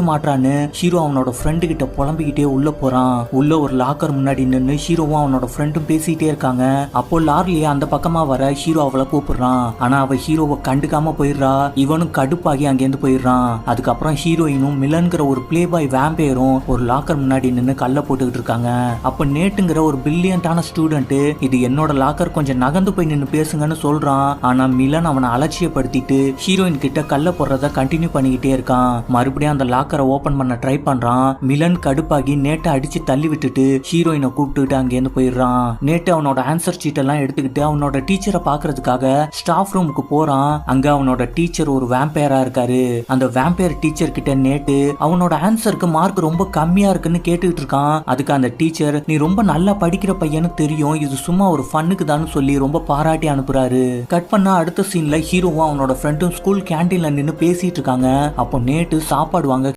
மாட்டான்னு ஹீரோ அவனோட ஃப்ரெண்டு கிட்ட புலம்பிக்கிட்டே உள்ள போறான். உள்ள ஒரு லாக்கர் முன்னாடி நின்று ஹீரோவும் அவனோட ஃப்ரெண்டும் பேசிட்டே இருக்காங்க. அப்போ லார்லியா அந்த பக்கமா வர ஹீரோ அவளை கூப்பிடுறான். ஆனா அவ ஹீரோவை கண்டுக்காம போயிடுறா. இவனும் கடுப்பாகி அங்கேருந்து போயிடுறான். அதுக்கப்புறம் ஹீரோயினும் மிலன்கிற ஒரு பிளே பாய் வேம்பையரும் ஒரு லாக்கர் முன்னாடி நின்று கல்ல போட்டுக்கிட்டு இருக்காங்க. அப்ப நேட்டுங்கிற ஒரு பிரில்லியண்டான ஸ்டூடெண்ட் இது என்னோட லாக்கர், கொஞ்சம் நகர்ந்து போய் நின்று பேசுங்கன்னு சொல்றான். ஆனா மிலன் அவனை அலட்சியப்படுத்திட்டு ஹீரோயின் கிட்ட கல்ல போடுறத கண்டினியூ பண்ணிக்கிட்டே இருக்கான். மறுபடியும் அந்த லாக்கரை ஓபன் பண்ண ட்ரை பண்றான். மிலன் கடுப்பாகி நேட்டை அடிச்சு தள்ளி விட்டுட்டு ஹீரோயினை கூப்பிட்டுட்டு அங்கேருந்து போயிடுறான். நேட்டு அவனோட ஆன்சர் சீட் எல்லாம் எடுத்துக்கிட்டு அவனோட டீச்சரை பாக்குறதுக்காக ஸ்டாஃப் ரூமுக்கு போறான். அங்க அவனோட டீச்சர் ஒரு வேம்பையரா இருக்காரு. அந்த வேம்பையர் டீச்சர் கிட்ட நேட்டு அவனோட ஆன்சருக்கு மார்க் ரொம்ப கம்மியா இருக்குன்னு கேட்டுக்கிட்டு இருக்கான். அதுக்கு அந்த டீச்சர், நீ ரொம்ப நல்லா படிக்கிற பையனு தெரியும், இது சும்மா ஒரு ஃபன்னுக்கு தான் சொல்லி ரொம்ப பாராட்டி அனுப்புறாரு. கட் பண்ணா அடுத்த சீன்ல ஹீரோவும் அவனோட ஃப்ரெண்டும் ஸ்கூல் கேண்டீன்ல நின்னு பேசிட்டு இருக்காங்க. அப்போ நேட்டு சாப்பாடு வாங்க